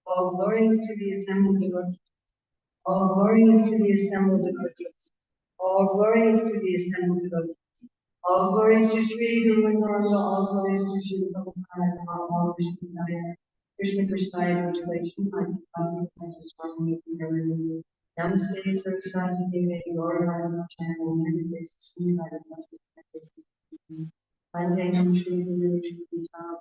All glories to the assembled devotees. All glories to the assembled devotees. All glories to the assembled devotees. All glories to Sri Guru Nanda. All glories to Sri Prabhupada. All glories to Naya. Krishna Krishna, congratulations. Namaste, Saraswati Devi, Gauranga Channel, Namaste, Sri Namaste. Vande Nam Shri Guru Gita.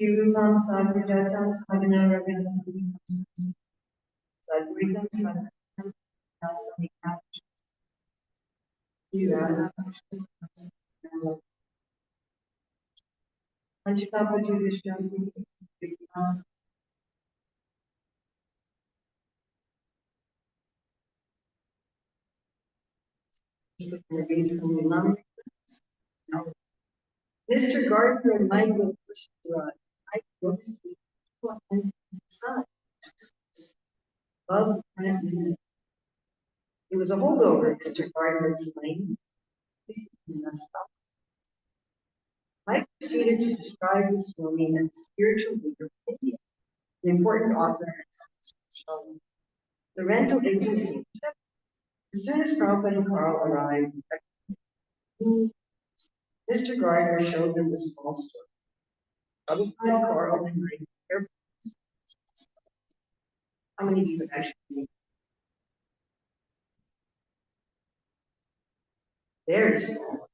Yurupam Sadhyatam Sadhana Ravinam Sadhvitam Sadhanam Nasamikam Yurana Krishna Panchakapati Vishwam Mr. Gardner and Michael first arrived. I go to see and the sun. Above the planet. It was a holdover, Mr. Gardner explained. This messed up. Mike proceeded to describe the Swami as a spiritual leader of India, an important author and scholar. The rental agency. As soon as Prabhupada and Carl arrived, Mr. Gardner showed them the small store. Prabhupada, Carl, and Mike carefully. How many do you actually need? Very small.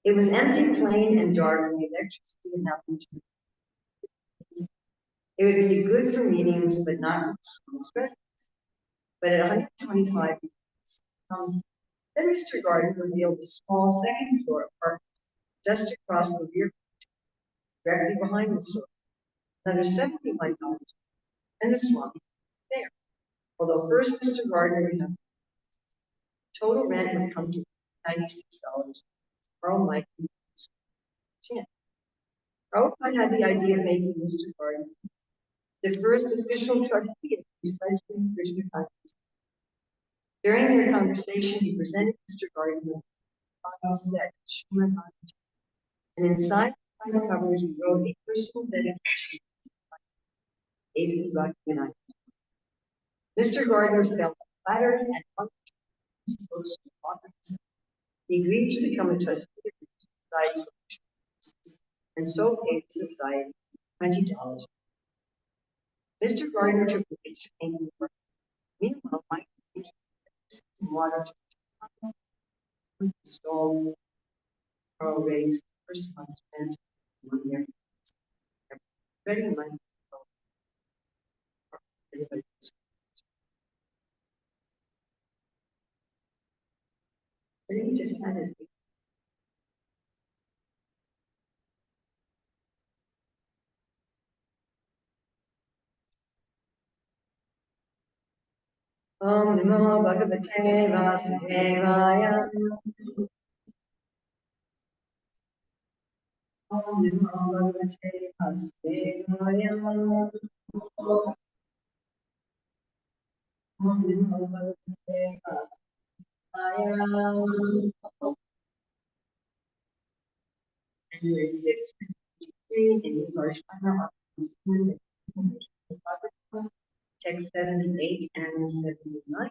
It was empty, plain, and dark, and the electricity had happened to. It would be good for meetings, but not for Swami's residence. But at 125 degrees, then Mr. Gardner revealed a small second floor apartment just across the rear, directly behind the store. Another 71 dollars, and the Swami there. Although first Mr. Gardner would have total rent would come to $96. Carl Mike Chin. Prabhupada had the idea of making Mr. Gardner the first official trustee of the President Krishna Consciousness. During their conversation, he presented Mr. Gardner with a final set, Srimad Bhagavatam, and inside the final covers, he wrote a personal dedication to A.C. Bhaktivinoda. Mr. Gardner felt flattered and honored to be close to the author. He agreed to become a trustee of the Society for Christian and so paid the society $20. Mr. Gardner took the picture and work. Meanwhile, Mike water to installed Carl raised the first month spent on their ready money. But he just had his Om Namo Bhagavate Vasudevaya. Om Namo Bhagavate Vasudevaya. Om Namo Bhagavate Vasudevaya. January 6th, 2023, in Varshana, text 78 and 79.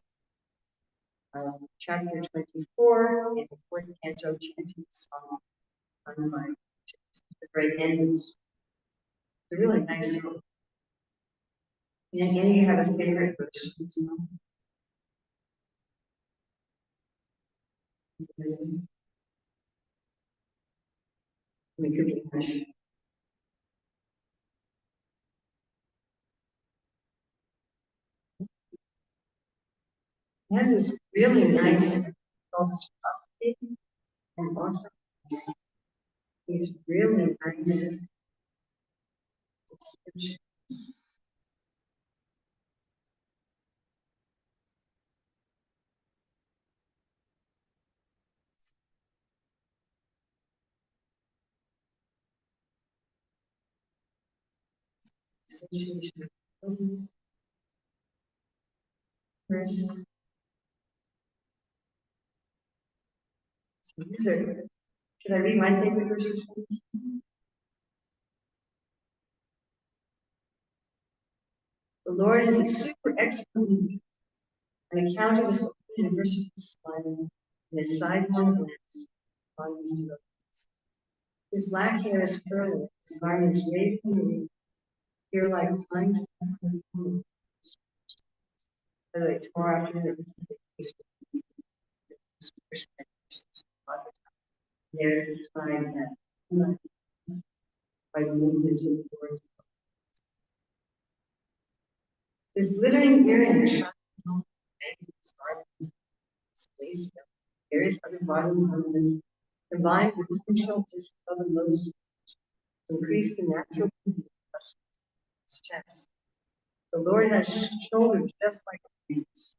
Chapter 24 in the fourth canto, chanting song on my the great endings. It's a really nice song. And any you have a favorite verse of the song? We could be it has this really nice philosophy and also these really nice descriptions. Association of things. Verse. Should I read my favorite verses first? The Lord is a super excellent an account of his universal smile and his sidelong glance upon his devotees. His black hair is curly, his garment is waving in the wind, here like flying stuff from the moon. By the way, tomorrow afternoon, it's the case there's a time that by movements of the Lord. His glittering earrings shine on the star space, various other bodily ornaments combined with potential to other modes to increase the natural beauty of his chest. The Lord has shoulders just like a man's.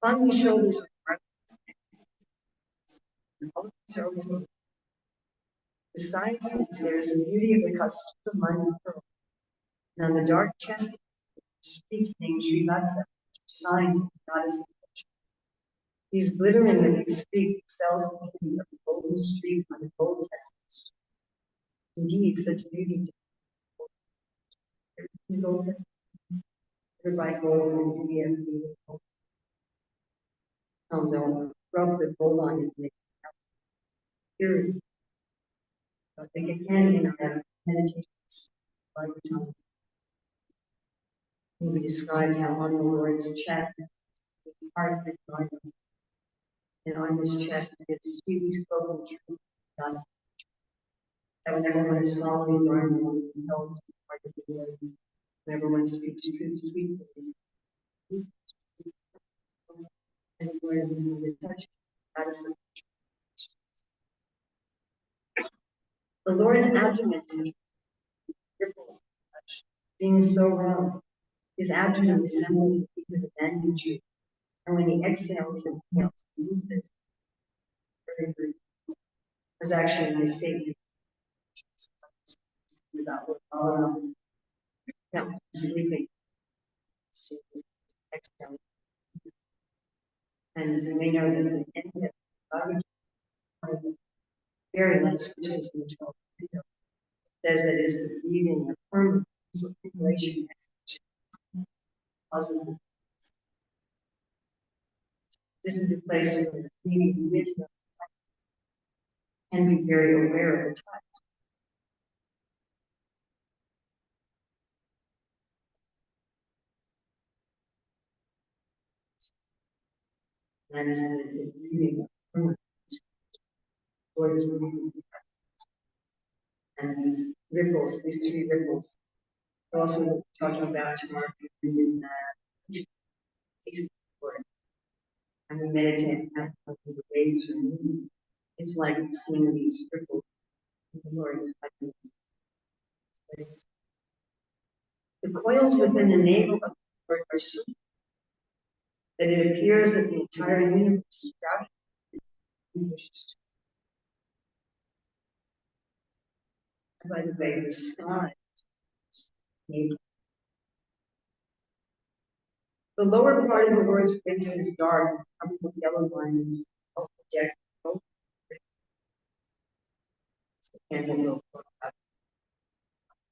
Upon the shoulders are arms and arms. Besides these, there is the beauty of the custom of mind pearl. And on the dark chest streets named Sri Vatsa, signs of the goddess. These glittering with these streaks excels the beauty of the golden streak on the gold testament. Indeed, such beauty gold by gold and beauty of the gold. They'll rub the gold on it and make it pure. But they get handy in our meditations by the time. We describe how on the Lord's chest, the heart of God, and on this chest, it's freely spoken truth God. That when everyone is strongly learned, will be held to the heart of the Lord. When everyone speaks truth sweetly, and the Lord is such that is the Lord's abdomen ripples the touch. being so wrong. His abdomen resembles the peak of a banyan tree, and when he exhales and inhales, the movements very brief. Was actually my statement about what all around. No, sleeping. Exhale. And you may know that the end of the body very last which has been told says that it is the breathing of permanent circulation exhalation. Positive. This is the place where the breathing with can be very aware of the time. And that is the breathing of permanent towards moving. And these ripples, these three ripples. Also talking about tomorrow in and we meditate on the waves or moving. It's like seeing these ripples in the Lord. The coils within the navel of the Lord are so that it appears that the entire universe sprouted and wishes to. By the way, the sky is navel. The lower part of the Lord's face is dark, covered with yellow lines, of the deck. And then we'll talk about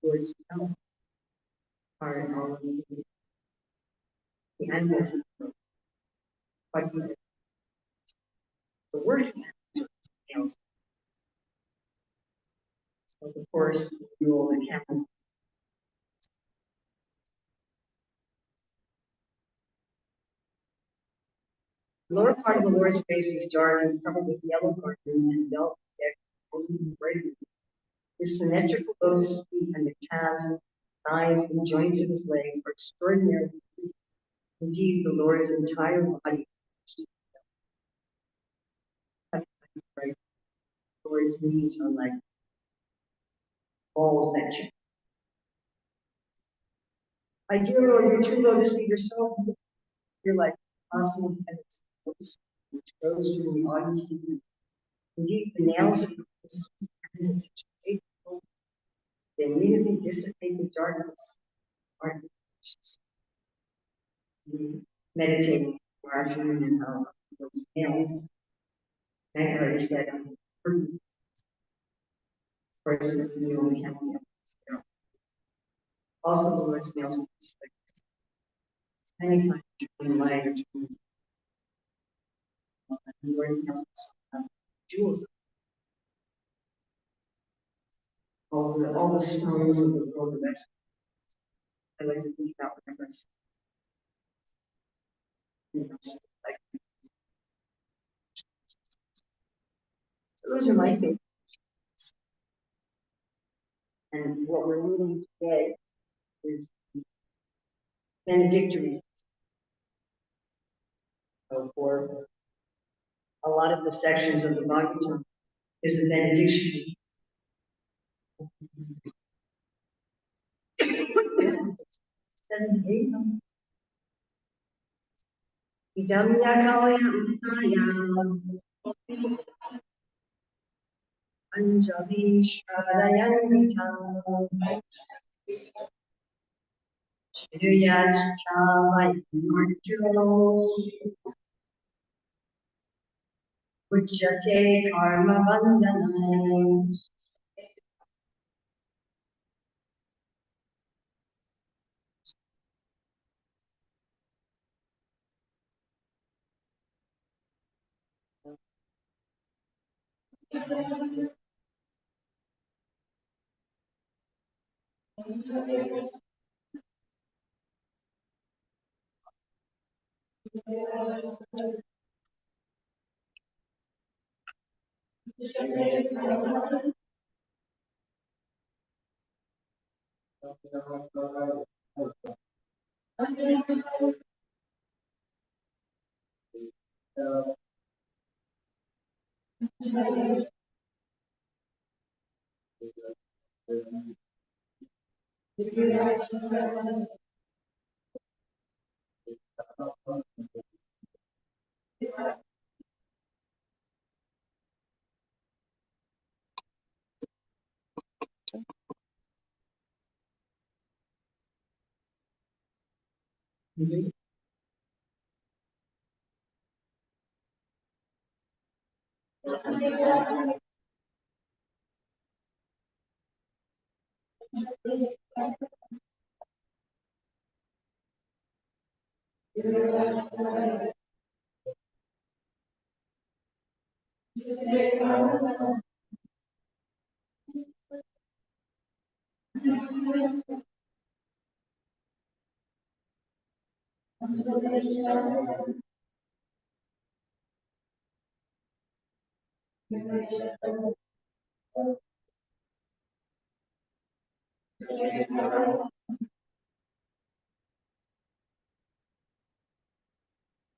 the Lord's mouth are in all of the animals. But the word nails. So of course, you will account. The lower part of the Lord's face is dark and covered with yellow garments and velvet decked with braided. His symmetrical lotus feet and the calves, thighs, and joints of his legs are extraordinary. Indeed, the Lord's entire body. The Lord's knees are like balls that you. My dear Lord, your two lotus feet are so beautiful. You're like cosmic heavens, which goes to the autumn season. Indeed, the nails of yours are such a faithful. They immediately dissipate the darkness. Meditating for our human and how those nails. I already said, of course, we only have the also the Lord's nails are just like many times in light or the Lord's nails have jewels. All the stones of the world of excellence. I like to think about whenever I see like, so those are my favorites. And what we're reading today is benedictory. So for a lot of the sections of the Bhagavatam, there's a benediction. Idam yakalaya uttaya Anjali Shadayan Vitam Shiruyat Chavai Marjo Ujjate Karma Bandhanam.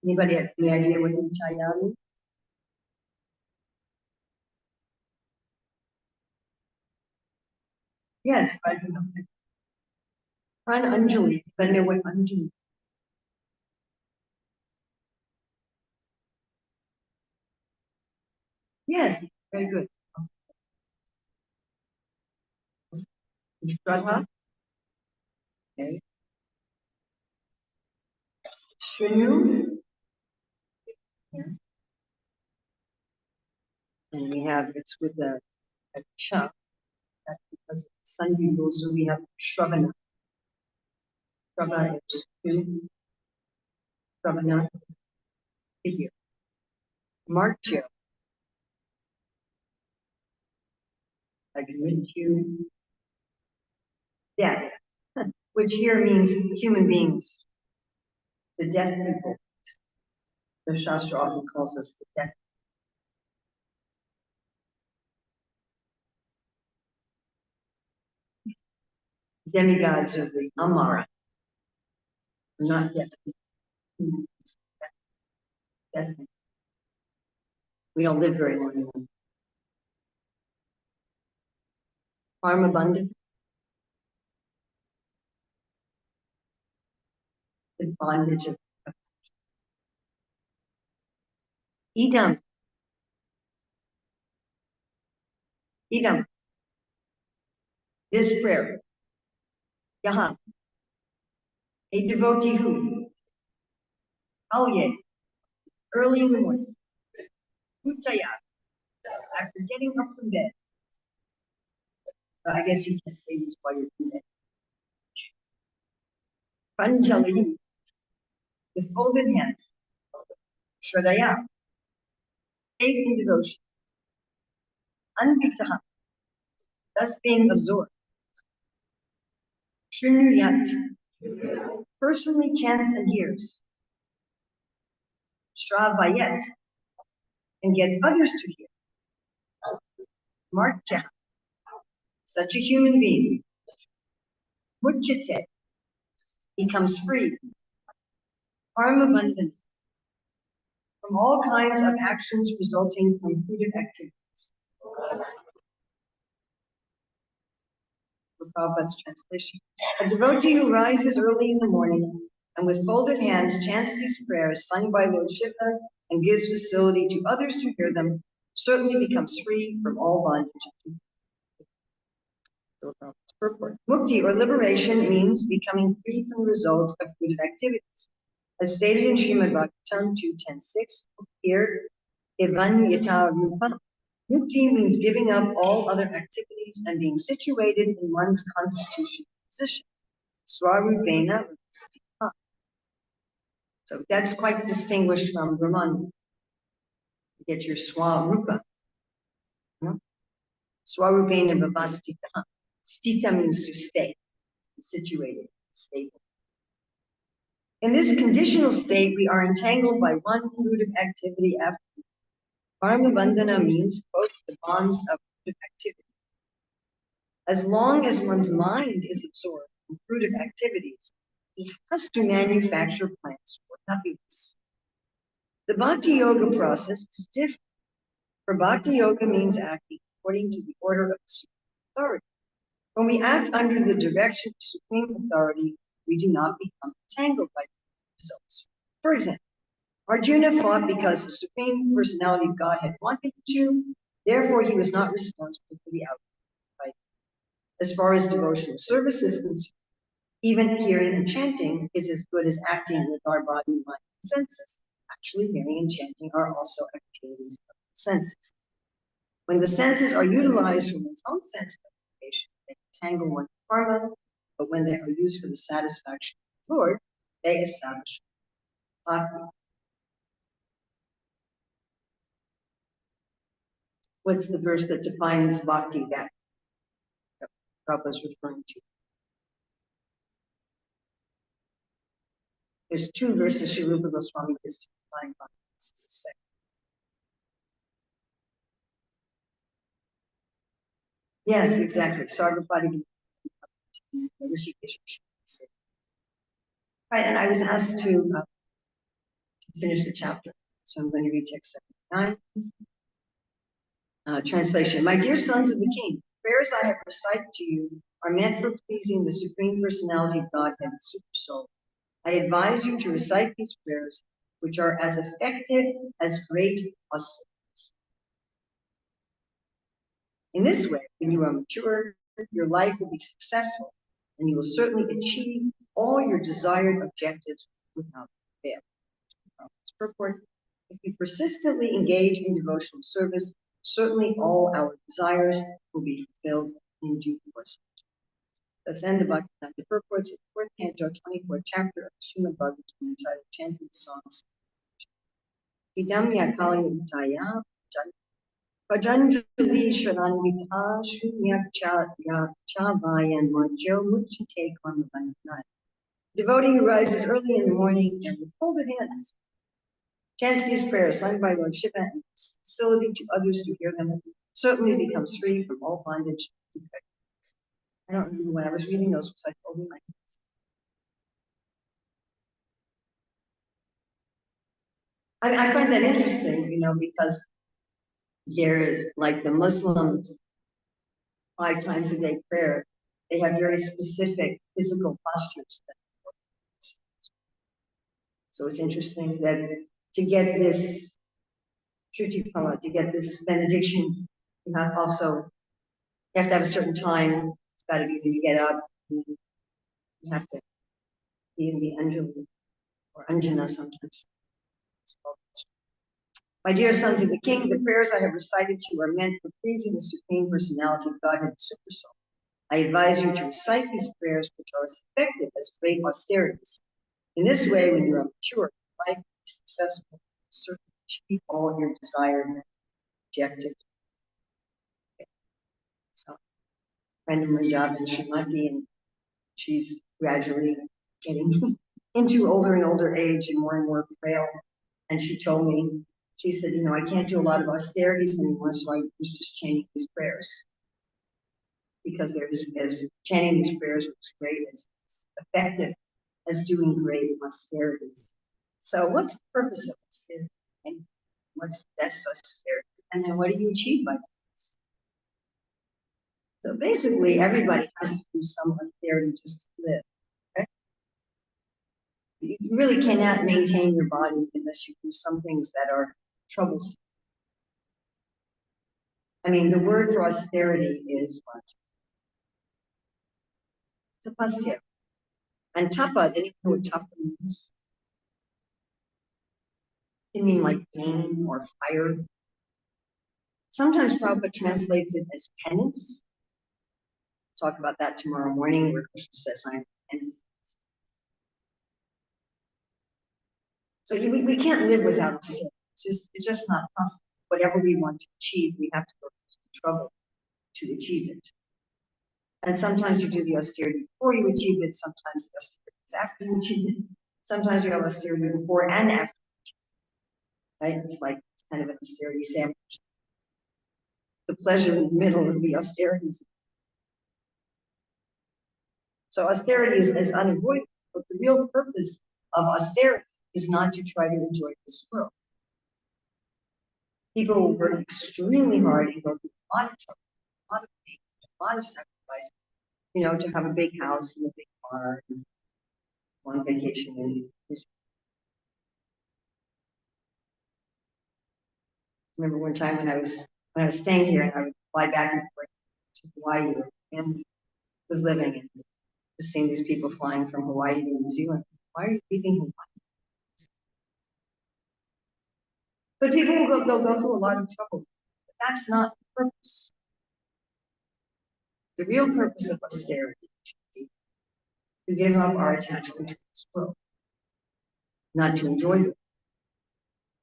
Anybody have any idea what Ujjayi means? Yes, I don't know. Pran Anjali, but I know what Anjali. Yes, very good. Shraddha, okay. Shinu, yeah. And we have it's with a cha. That's because the sun goes, so we have Shravana. Shravana is two, Shravana, figure. Martya, like Mrityu, death, which here means human beings, the death people. The Shastra often calls us the death. Demigods of the Amara, not yet. Death. We don't live very long anymore. Farm abundant, the bondage of Idam. Idam. This prayer. Yahan. A devotee who, Alye, early in the morning, Uttaya, after getting up from bed. I guess you can't say this while you're in bed. Panjali, with folded hands. Shradaya, faith in devotion. Anviktaha, thus being absorbed. Shrunuyat, personally chants and hears. Shravayat, and gets others to hear. Martya, such a human being. Mujjate, becomes free. Parmabandhana, from all kinds of actions resulting from fruitive activities. For Prabhupada's translation. A devotee who rises early in the morning and with folded hands chants these prayers sung by Lord Shiva and gives facility to others to hear them certainly becomes free from all bondage. Purport. Mukti or liberation means becoming free from the results of fruitive activities. As stated in Srimad Bhagavatam 2.10.6, here, Evan Yata Rupa. Mukti means giving up all other activities and being situated in one's constitutional position. Swarupena. So that's quite distinguished from Brahman. You get your Swarupa. Swarupena Vavastita. Stita means to stay, situated, stable. In this conditional state, we are entangled by one fruitive activity after another. Karma bandhana means, quote, the bonds of fruitive activity. As long as one's mind is absorbed in fruitive activities, he has to manufacture plans for happiness. The Bhakti Yoga process is different. For Bhakti Yoga means acting according to the order of the Supreme Authority. When we act under the direction of supreme authority, we do not become entangled by results. For example, Arjuna fought because the Supreme Personality of God had wanted him to, therefore he was not responsible for the outcome. As far as devotional service is concerned, even hearing and chanting is as good as acting with our body, mind, and senses. Actually, hearing and chanting are also activities of the senses. When the senses are utilized for one's own sense gratification, they entangle one's karma, but when they are used for the satisfaction of the Lord, they establish bhakti. What's the verse that defines bhakti that Prabhupada is referring to? There's two verses Sri Rupa Goswami gives to define bhakti. This is the second. Yes, exactly. Sarvapadi. Right, and I was asked to finish the chapter, so I'm going to read text 79. Translation. My dear sons of the king, prayers I have recited to you are meant for pleasing the Supreme Personality of Godhead, the Super Soul. I advise you to recite these prayers, which are as effective as great austerities. In this way, when you are mature, your life will be successful, and you will certainly achieve all your desired objectives without fail. Purport. If we persistently engage in devotional service, certainly all our desires will be fulfilled in due course. Thus end the Bhakti purports, the fourth canto, 24th chapter of Srimad Bhagavatam, entitled Chanting the Songs. Idam yakali vitaya Pajanjali Shranvita Shunya Vayan Manjo Muchite Karmavanai. Devotee who rises early in the morning and with folded hands chants these prayers sung by Lord Shiva and facility to others who hear them certainly becomes free from all bondage. I don't remember when I was reading those was I folding my hands. I find that interesting, because there's like the Muslims 5 times a day prayer, they have very specific physical postures. So it's interesting that to get this Shuti to get this benediction, you have to have a certain time. It's got to be when you get up. You have to be in the Anjali or Anjana sometimes. My dear sons of the king, the prayers I have recited to you are meant for pleasing the Supreme Personality of Godhead, the Super Soul. I advise you to recite these prayers, which are as effective as great austerities. In this way, when you are mature, life will be successful, certainly achieve all your desired objectives. So, friend of Mrzab and Srimati, and she's gradually getting into older and older age and more frail. And she told me, she said, I can't do a lot of austerities anymore, so I was just chanting these prayers. Because there's chanting these prayers was great, as effective as doing great austerities. So what's the purpose of austerity? And what's the best austerity? And then what do you achieve by doing this? So basically, everybody has to do some austerity just to live. Okay? You really cannot maintain your body unless you do some things that are troublesome. I mean, the word for austerity is what? Tapasya. And tapa, did you know what tapa means? It means like pain or fire. Sometimes Prabhupada translates it as penance. Talk about that tomorrow morning, where Krishna says, I'm penance. So we can't live without austerity. It's just not possible. Whatever we want to achieve, we have to go through trouble to achieve it. And sometimes you do the austerity before you achieve it. Sometimes the austerity is after you achieve it. Sometimes you have austerity before and after. Right? It's like kind of an austerity sandwich. The pleasure in the middle of the austerities. So austerity is unavoidable, but the real purpose of austerity is not to try to enjoy this world. People will work extremely hard and go through a lot of trouble, a lot of pain, a lot of sacrifice to have a big house and a big car and go on vacation. And remember one time when I was staying here and I would fly back and forth to Hawaii where my family was living and just seeing these people flying from Hawaii to New Zealand. Why are you leaving Hawaii? But people they'll go through a lot of trouble. But that's not the purpose. The real purpose of austerity should be to give up our attachment to this world, not to enjoy it.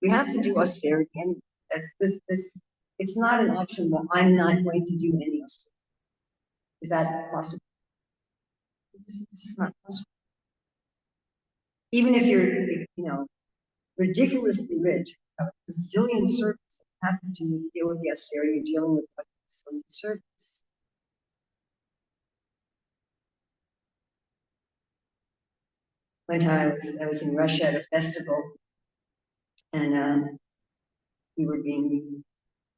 We have to do austerity anyway. That's this. It's not an option. Well, I'm not going to do any austerity. Is that possible? It's just not possible. Even if you're, ridiculously rich, have a zillion servants that have to deal with the austerity of dealing with a zillion servants. One time I was in Russia at a festival, and we were being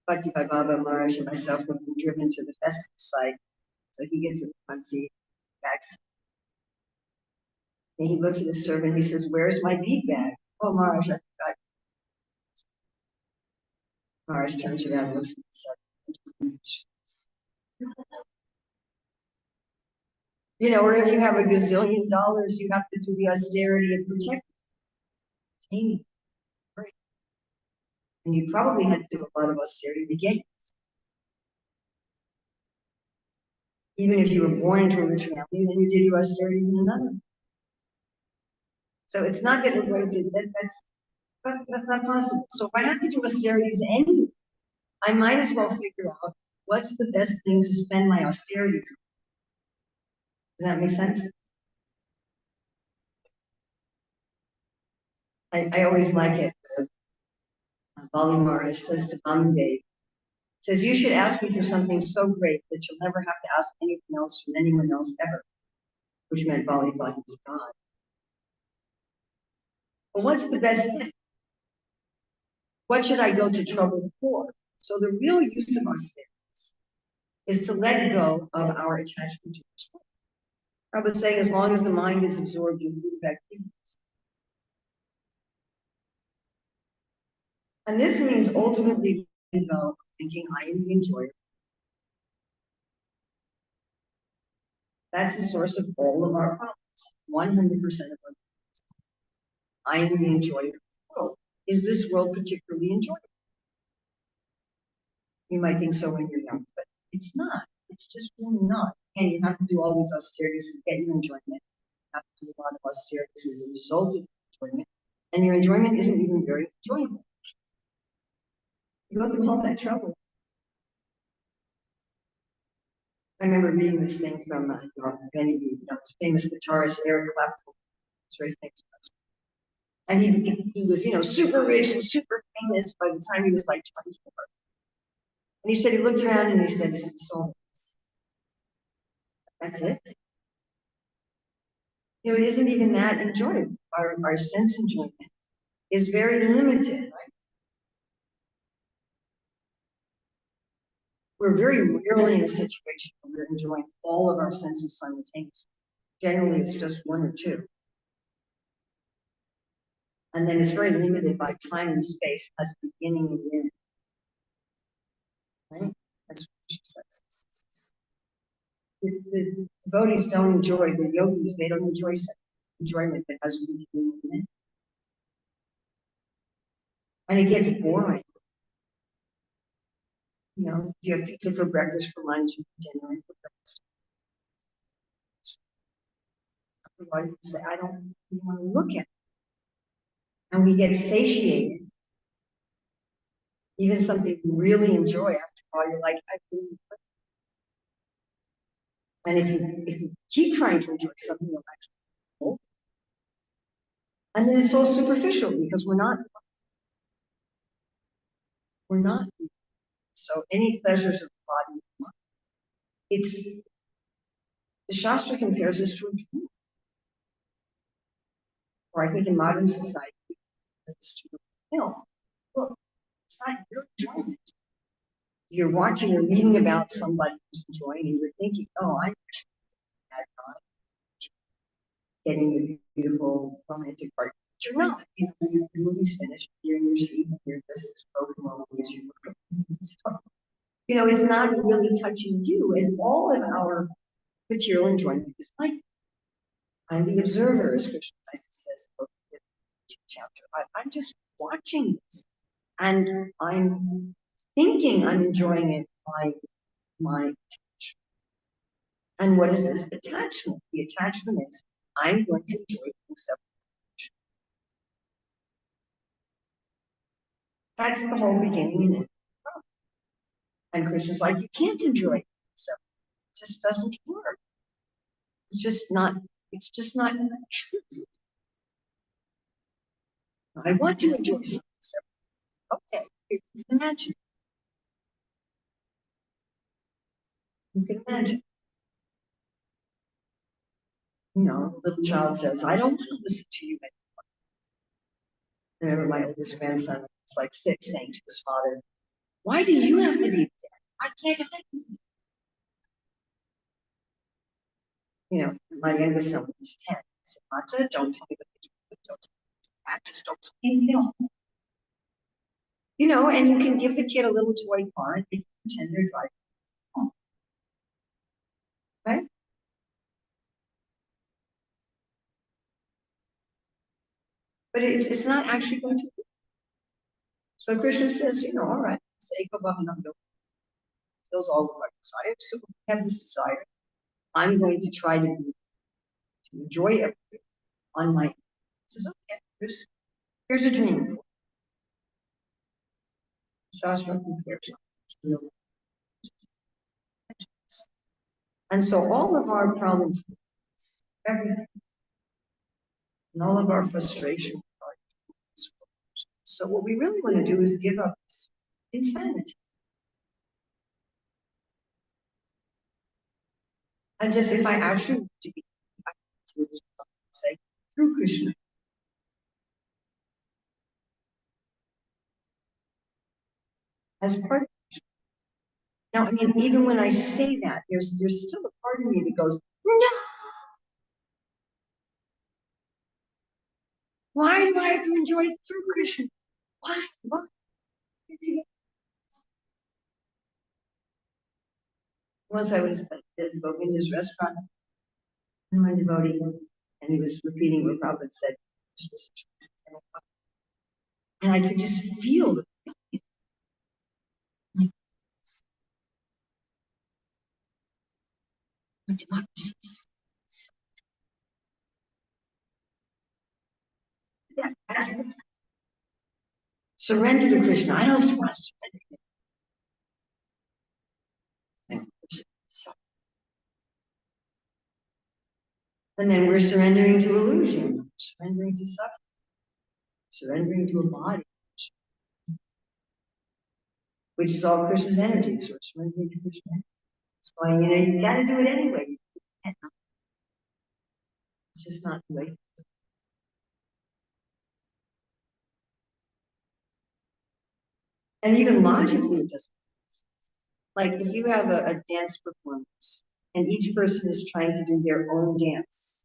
Bhakti by Baba Maharaj and myself were being driven to the festival site. So he gets in the front seat, back seat. And he looks at his servant. He says, "Where's my bead bag?" "Oh, Maharaj, I forgot." Maharaj turns around and looks at himself. Or if you have a gazillion dollars, you have to do the austerity and protect it. Right. And you probably had to do a lot of austerity to get it. Even if you were born into a rich family, then you did your austerities in another. So it's not that we're going to, that's not possible. So if I have to do austerities anyway, I might as well figure out what's the best thing to spend my austerities on. Does that make sense? I always like it. Bali Maharaj says to Devi, says, "You should ask me for something so great that you'll never have to ask anything else from anyone else ever," which meant Bali thought he was God. But what's the best thing? What should I go to trouble for? So the real use of austerities is to let go of our attachment to this world. I would say as long as the mind is absorbed in food activities. And this means ultimately letting go of thinking I am the enjoyer. That's the source of all of our problems. 100% of our problems. I am the enjoyer of the world. Is this world particularly enjoyable? You might think so when you're young, but it's not. It's just really not. And you have to do all these austerities to get your enjoyment. You have to do a lot of austerities as a result of enjoyment. And your enjoyment isn't even very enjoyable. You go through all that trouble. I remember reading this thing from Devi, this famous guitarist Eric Clapton. It's very famous. And he was, super rich and super famous by the time he was like 24. And he said he looked around and he said, "So that's it." It isn't even that enjoyable. Our sense enjoyment is very limited, right? We're very rarely in a situation where we're enjoying all of our senses simultaneously. Generally, it's just one or two. And then it's very limited by time and space as beginning and end. Right? That's what she says. The devotees don't enjoy, the yogis, they don't enjoy enjoyment that has beginning and end. And it gets boring. If you have pizza for breakfast, for lunch, and for dinner, and for breakfast. Everybody say, I don't want to look at it. And we get satiated. Even something you really enjoy, after a while, you're like, I really enjoy it. And if you keep trying to enjoy something, you'll actually hold. And then it's all superficial because we're not. So any pleasures of the body, the Shastra compares this to a dream. Or I think in modern society, it's to a film. Look, it's not your enjoyment. You're watching or reading about somebody who's enjoying, and you're thinking, "Oh, I bad guy, getting the beautiful romantic part. But you're not. You know, the movie's finished. You're in your seat. Your dress is broken all the ways you look. You know, it's not really touching you, and all of our material enjoyment is like I'm the observer, as Krishna says in the chapter. I'm just watching this, and I'm thinking I'm enjoying it by my touch. And what is this attachment? The attachment is I'm going to enjoy myself. That's the whole beginning and end. And Krishna's like, you can't enjoy yourself. It just doesn't work. It's just not true. I want to enjoy myself. Okay, you can imagine. You can imagine. You know, the little child says, I don't want to listen to you anymore. I remember my oldest grandson was like 6 saying to his father, why do you have to be dead? I can't imagine. You know, my youngest son was 10. I said, Mata, don't tell me what to do. Don't tell me. Just don't tell me anything else. You know, and you can give the kid a little toy car and they can pretend they're driving home. Right? But it's not actually going to work. So Krishna says, you know, all right, Seiko Bhavananda fills all of our desires. So we have this desire. I'm going to try to enjoy everything on my own. He says, okay, here's a dream for you. Shastra compares material. And so all of our problems, everything, and all of our frustration are so what we really want to do is give up this insanity. And just if I actually want to be, I do it, say, through Krishna. As part of Krishna. Now, I mean, even when I say that, there's still a part of me that goes, no! Why do I have to enjoy it through Krishna? Why? Why? Once I was at Govinda's restaurant, and my devotee, and he was repeating what Prabhupada said. And I could just feel the like, democracy. That's surrender to Krishna. I don't want to surrender. And then we're surrendering to illusion, surrendering to suffering, surrendering to a body, which is all Krishna's energy. So we're surrendering to Krishna. It's going, you know, you got to do it anyway. It's just not the way. And even logically, it doesn't make sense. Like if you have a dance performance and each person is trying to do their own dance,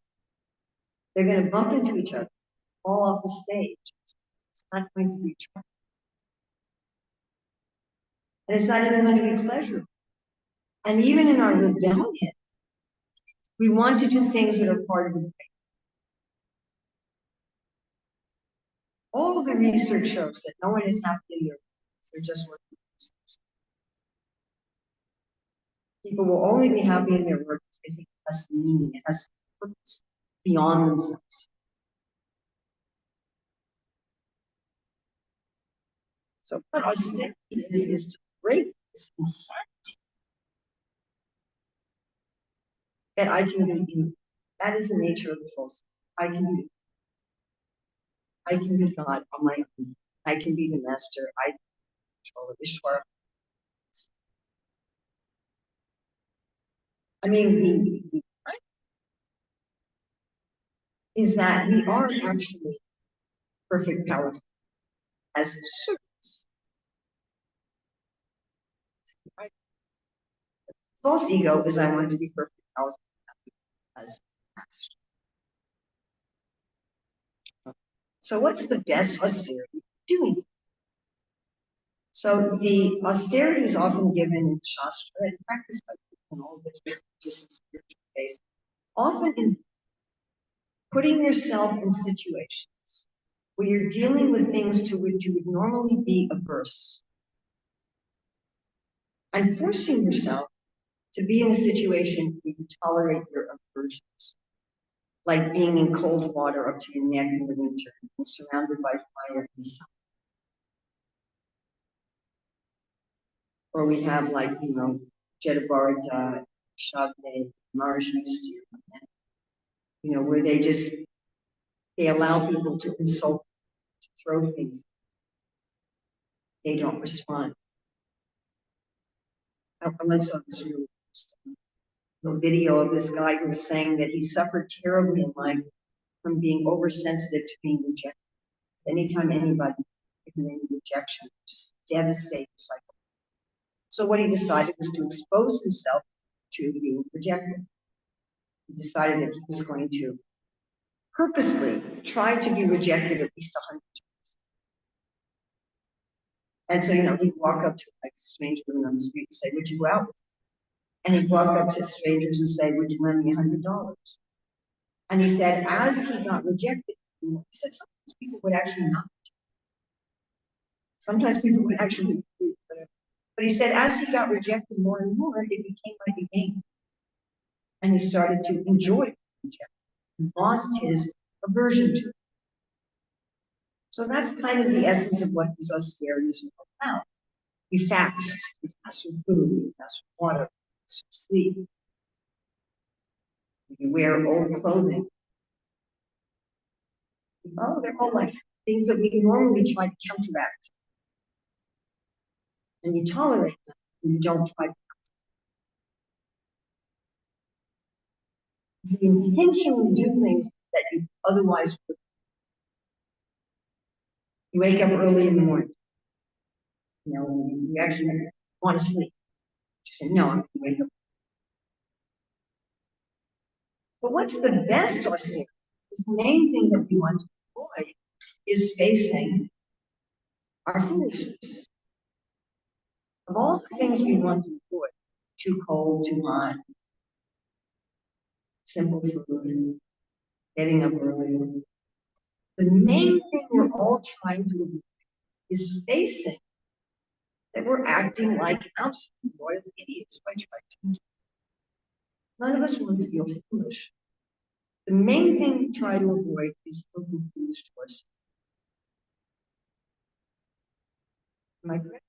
they're going to bump into each other, fall off the stage. It's not going to be true. And it's not even going to be pleasurable. And even in our rebellion, we want to do things that are part of the faith. All the research shows that no one is happy in their lives. They're just working for themselves. People will only be happy in their work if they think it has meaning, it has purpose beyond themselves. So what austerity is to break this insanity that I can be in. That is the nature of the false. I can be God on my own. I can be the master. I can control the Ishwara. I mean, the is that we are actually perfect powerful as servants. Right? False ego is I want to be perfect powerful. fast. So what's the best austerity doing? So the austerity is often given in Shastra and practiced by people in all different just spiritual faiths, often in putting yourself in situations where you're dealing with things to which you would normally be averse and forcing yourself to be in a situation where you tolerate your aversions, like being in cold water up to your neck in the winter and surrounded by fire in the sun. Or we have like, Jetabarita, Shabde, Mars Yustir, where they allow people to insult, to throw things. They don't respond. I saw this really interesting video of this guy who was saying that he suffered terribly in life from being oversensitive to being rejected. Anytime anybody given any rejection, just devastating cycle. So what he decided was to expose himself to being rejected. He decided that he was going to purposely try to be rejected at least 100 times. And so, he'd walk up to like a strange woman on the street and say, "Would you go out with me?" And he'd walk up to strangers and say, "Would you lend me $100?" And he said, as he got rejected, he said sometimes people would actually not. Sometimes people would actually, but he said as he got rejected more and more, it became like a game. And he started to enjoy rejection and lost his aversion to it. So that's kind of the essence of what these austerities are all about. You fast for food, you fast for water, you fast for sleep. You wear old clothing. They're all like things that we normally try to counteract. And you tolerate them, and you don't try to. You intentionally do things that you otherwise would. You wake up early in the morning. You actually want to sleep. You say, "No, I'm going to wake up." But what's the best austerity? Is the main thing that we want to avoid is facing our foolishness. Of all the things we want to avoid, too cold, too hot, simple food, getting up early. The main thing we're all trying to avoid is facing that we're acting like absolute royal idiots by trying to. None of us want to feel foolish. The main thing we try to avoid is looking foolish to ourselves. Am I correct?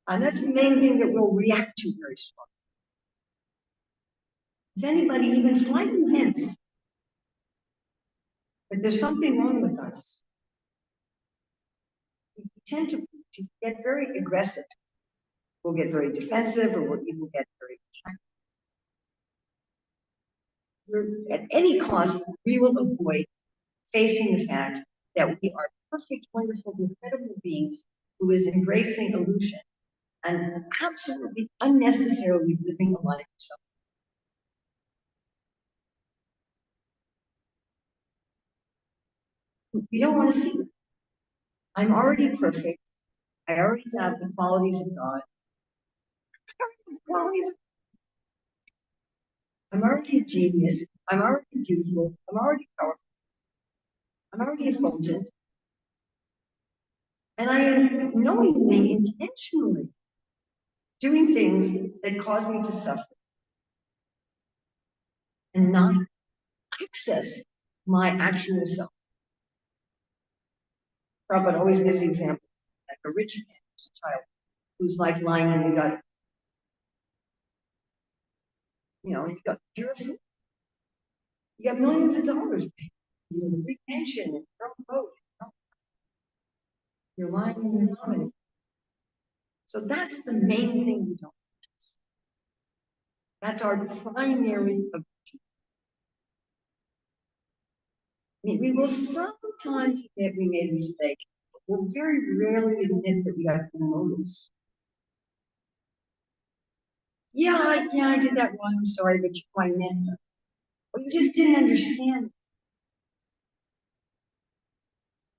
And that's the main thing that we'll react to very strongly. If anybody even slightly hints that there's something wrong with us, we tend to get very aggressive. We'll get very defensive, or we'll even get very attacked. At any cost, we will avoid facing the fact that we are perfect, wonderful, incredible beings who is embracing illusion and absolutely unnecessarily living a life of suffering. We don't want to see it. I'm already perfect. I already have the qualities of God. I'm already a genius. I'm already beautiful. I'm already powerful. I'm already effulgent. And I am knowingly, intentionally doing things that cause me to suffer and not access my actual self. Prabhupada always gives the example, like a rich man's child who's like lying in the gutter. You got beautiful. You got millions of dollars. You have a big pension and your own boat. You're lying and you're vomiting. So that's the main thing we don't miss. That's our primary objective. We will sometimes admit we made a mistake, but we'll very rarely admit that we have no motives. Yeah, I did that wrong. I'm sorry, but you know I meant that. Well, you just didn't understand.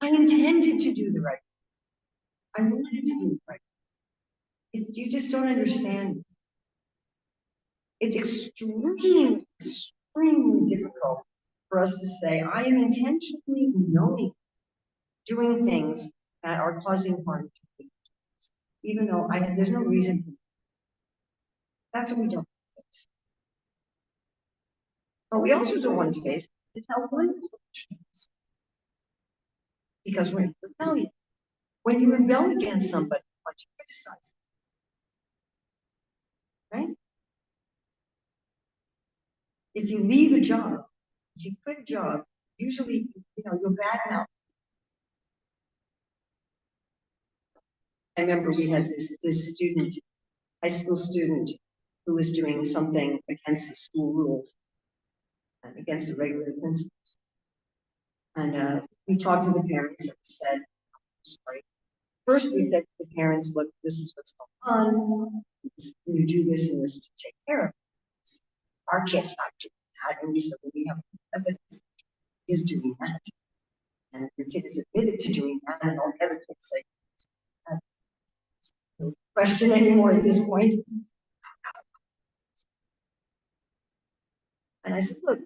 I intended to do the right thing. I wanted to do the right thing. You just don't understand. It's extremely difficult for us to say, I am intentionally knowing doing things that are causing harm to me, even though there's no reason for it. That's what we don't face. But we also don't want to face is how wonderful it is. Because we're in rebellion. When you rebel against somebody, what you criticize them, right? If you leave a job, if you quit a job, usually, you're bad mouth. I remember we had this student, high school student, who was doing something against the school rules and against the regular principles. And we talked to the parents and we said, sorry. First, we said to the parents, look, this is what's going on. You do this and this to take care of it. Our kid's not doing that. And we said, well, we have evidence is doing that. And your kid is admitted to doing that. And all the other kids say, no question anymore at this point. And I said, look,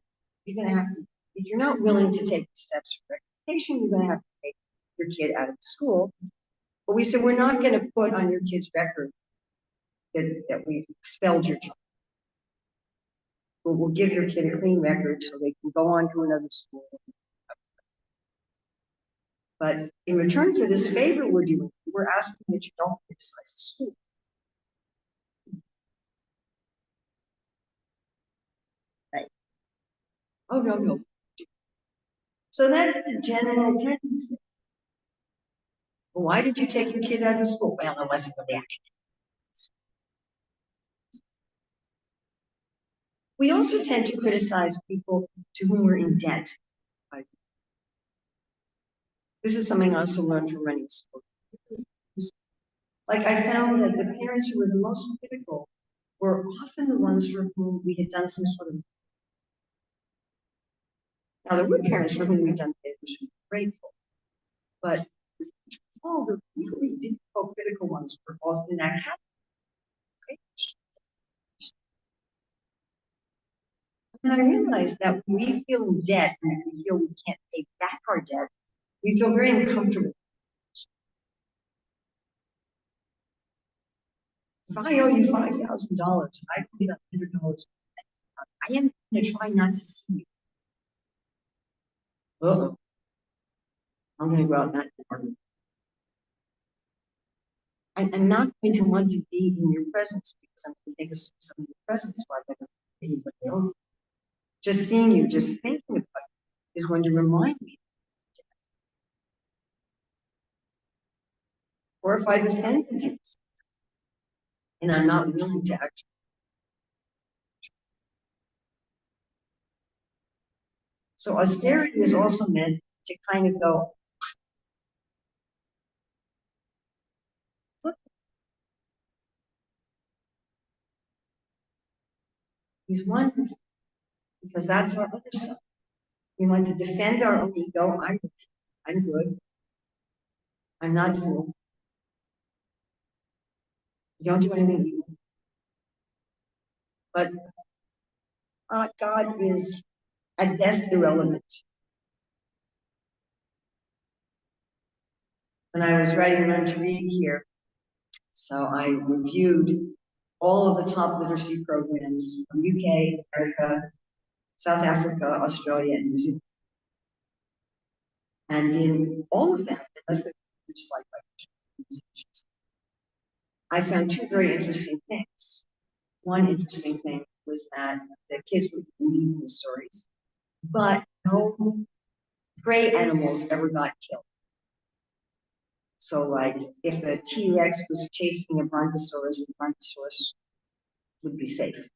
you're going to have to, if you're not willing to take the steps for rectification, you're going to have to take your kid out of the school. But we said, we're not going to put on your kid's record that we've expelled your child. But we'll give your kid a clean record so they can go on to another school. But in return for this favor we're doing, we're asking that you don't criticize the school. Right. Oh, no. So that's the general tendency. Well, why did you take your kid out of school? Well, it wasn't really academic. We also tend to criticize people to whom we're in debt. This is something I also learned from running school. Like I found that the parents who were the most critical were often the ones for whom we had done some sort of. Now there were parents for whom we'd done favors who were grateful, but all the really difficult, critical ones were also in that category. And I realized that when we feel in debt and if we feel we can't pay back our debt, we feel very uncomfortable. If I owe you $5,000, I pay $100. I am going to try not to see you. I'm going to go out that door. I'm not going to want to be in your presence because I'm going to take some of your presence while I don't pay what they owe. Just seeing you, just thinking about it is going to remind me. Or if I've offended you and I'm not willing to actually. So austerity is also meant to kind of go, look, he's wonderful, because that's our other side. We want to defend our own ego. I'm good. I'm not a fool. You don't do anything evil. But God is at best irrelevant. When I was writing Learn to Read here, so I reviewed all of the top literacy programs from UK, America, South Africa, Australia, and New Zealand. And in all of them, unless they're just like organizations, I found two very interesting things. One interesting thing was that the kids were reading the stories, but no prey animals ever got killed. So, like, if a T-Rex was chasing a brontosaurus, the brontosaurus would be safe.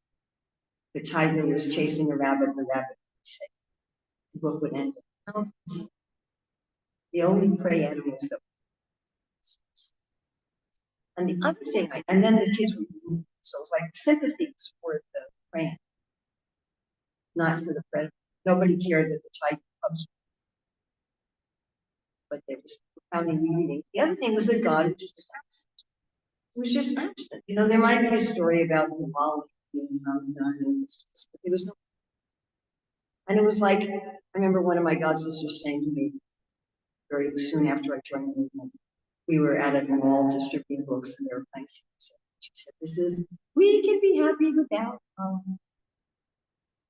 The tiger was chasing a rabbit, the rabbit would be safe. The book would end. No, the only prey animals that were. And the other thing, and then the kids would So it was like sympathies for the prey, not for the predator. Nobody cared that the tiger cubs, but they was profoundly reading. The other thing was that God was just absent. It was just absent. You know, there might be a story about Diwali being done, but there was no. And it was like, I remember one of my god sisters saying to me very soon after I joined the movement, we were at a mall distributing books and they were playing songs. She said, we can be happy without.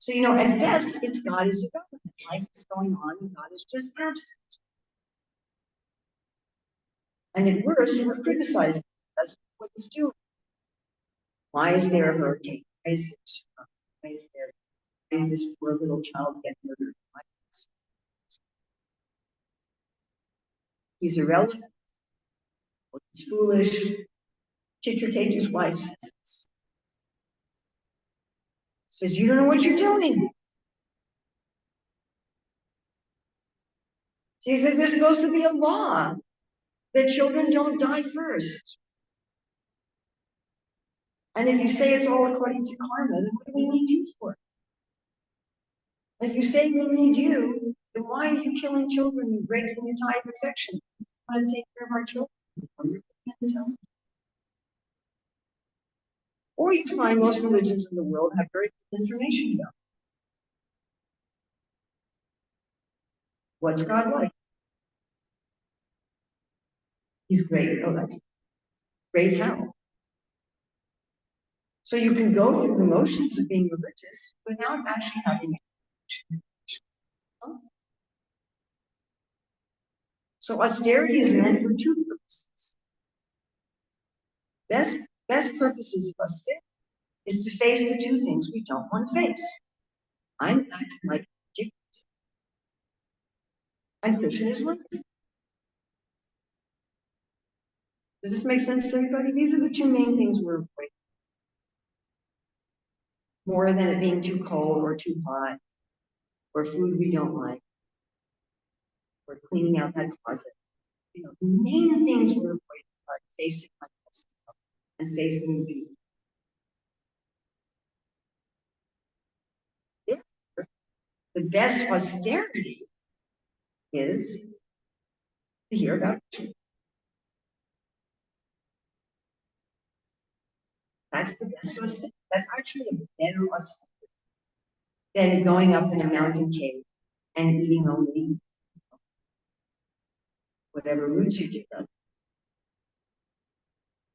So, you know, at best, it's God is irrelevant. Life is going on and God is just absent. And at worst, we're criticizing him. That's what he's doing. Why is there a hurricane? Why is there a tsunami? Why is there this poor little child get murdered? He's irrelevant. He's foolish. Chitraketu's wife says this. Says, you don't know what you're doing. She says there's supposed to be a law that children don't die first. And if you say it's all according to karma, then what do we need you for? And if you say we need you, then why are you killing children and breaking the tie of affection? We want to take care of our children. Or you find most religions in the world have very good information about what's God like. He's great. Oh, that's great. How? So you can go through the motions of being religious without actually having it. So austerity is meant for two purposes. Best purposes of austerity is to face the two things we don't want to face. I'm acting like ridiculous. And Krishna is wonderful. Does this make sense to everybody? These are the two main things we're avoiding. More than it being too cold or too hot, or food we don't like, or cleaning out that closet. You know, the main things we're avoiding are facing myself and facing the beauty. Therefore, the best austerity is to hear about Krishna. That's the best austerity. That's actually a better austerity than going up in a mountain cave and eating only whatever roots you get up.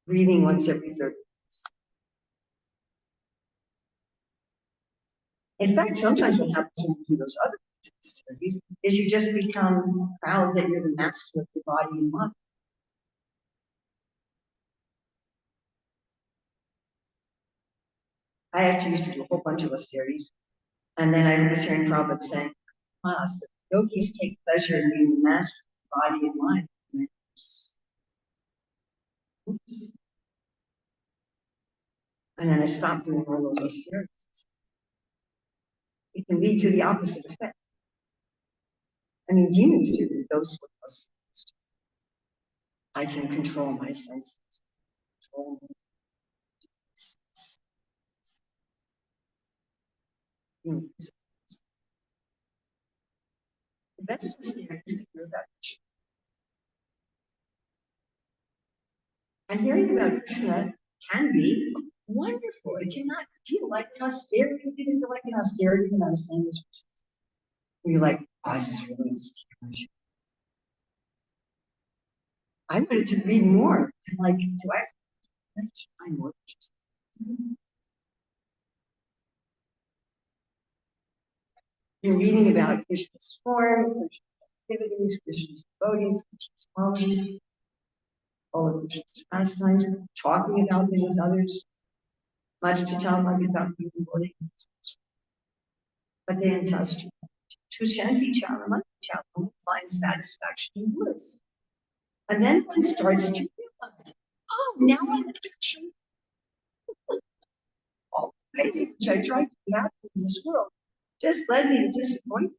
Breathing once every 30 minutes. In fact, sometimes what happens when you do those other austerities is you just become proud that you're the master of your body and mind. I actually used to do a whole bunch of austerities, and then I was hearing Prabhupada saying, the yogis take pleasure in being the master of the body and mind. Oops. And then I stopped doing all those austerities. It can lead to the opposite effect. I mean, demons do those sort of austerities. I can control my senses, control my senses. The best way is to hear about Krishna. And hearing about Krishna can be wonderful. It cannot feel like an austerity. It can feel like an austerity when I was saying this. You're like, oh, this is really austerity. I wanted to read more. I'm like, do I have to find more? You're reading about Krishna's form, Krishna's activities, Krishna's devotees, Krishna's quality, all of Krishna's pastimes, talking about them with others. Much to tell like about people devoting. But then tells you to Shanti Charama, Charama finds satisfaction in bliss. And then one starts to realize, oh, now I'm actually all the ways in which I tried to be happy in this world just led me to disappointment.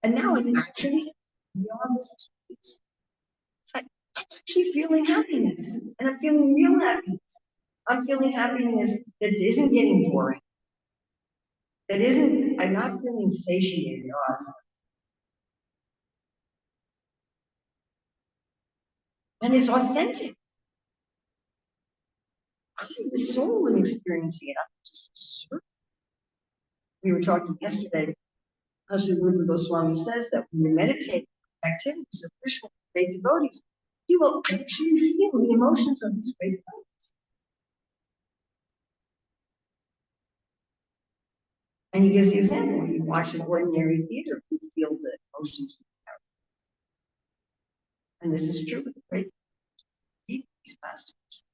And now I'm actually beyond this experience. It's like I'm actually feeling happiness, and I'm feeling real happiness. I'm feeling happiness that isn't getting boring. That isn't, I'm not feeling satiated. Awesome. And it's authentic. I, the soul, am experiencing it. I'm just certain. We were talking yesterday, how Sri Rupa Goswami says that when you meditate activities of Krishna, great devotees, you will actually feel the emotions of these great devotees. And he gives the example, when you watch an ordinary theater, you feel the emotions. And this is true with the great devotees, these masters.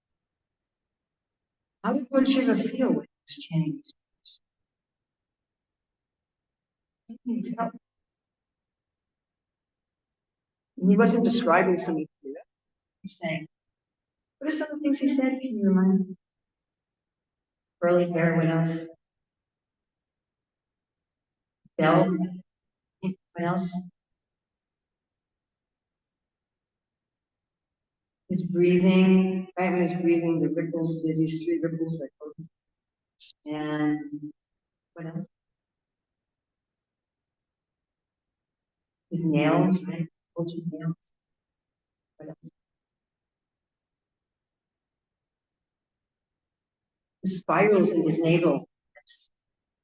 How did Lord Shiva feel when he was chanting these words? He felt. He wasn't describing something. He's saying, what are some of the things he said? Can you remind me? Curly hair, what else? Bell, what else? It's breathing, right? When he's breathing, the ripples, there's these three ripples that go. And what else? His nails, right? Bulging nails. What else? The spirals in his navel.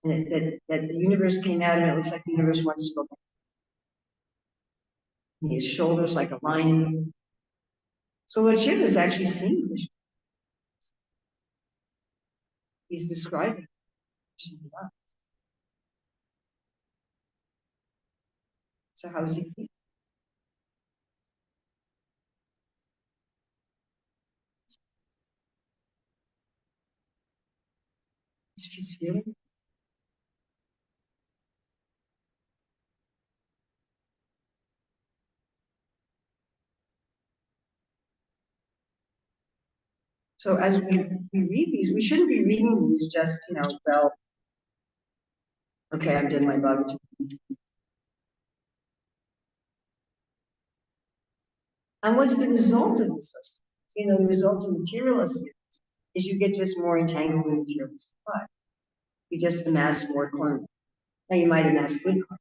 And that the universe came out and it looks like the universe wants to go back. And his shoulders like a lion. So Lord Shiva is actually seeing this. He's describing it. So how is he feeling? He's feeling. So as we read these, we shouldn't be reading these just, well, okay, I'm doing my Bhagavad. And what's the result of this? The result of materialism is you get just more entangled in materialistic life. You just amass more karma. Now you might amass good karma,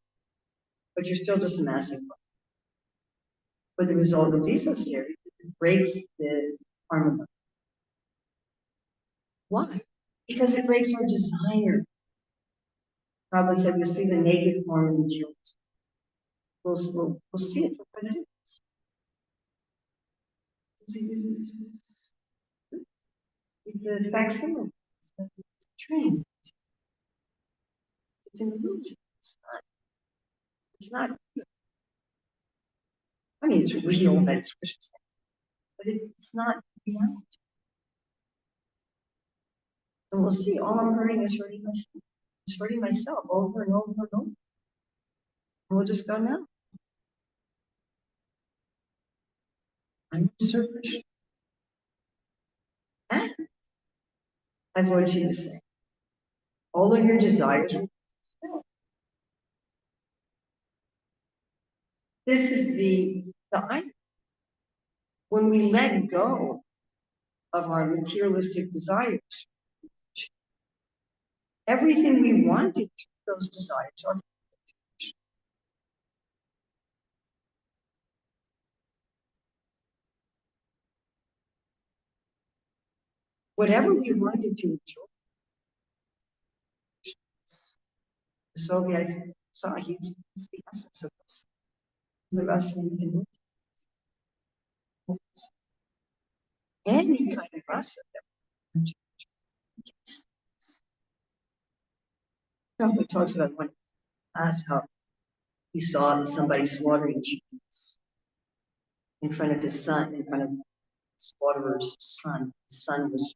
but you're still just amassing karma. But the result of dissociation breaks the karma. Why? Because it breaks our desire. Prabhupada said we'll see the naked form of materialism. We'll see it for what it is. The facsimile, it's a dream. It's an illusion. It's not real. I mean, it's real, that's what you're saying, but it's not reality. And we'll see all I'm hurting is hurting myself. It's hurting myself over and over and over. And we'll just go, no. I'm selfish. And as Lord Shiva was saying, all of your desires will be fulfilled. This is the idea. When we let go of our materialistic desires, everything we wanted through those desires are. Whatever we wanted to enjoy, the Soviet saw he's the essence of us. The rest we need to move to any kind of rasa that we want to enjoy. He talks about when he asked how he saw somebody slaughtering chickens in front of his son, in front of the slaughterer's son. The son was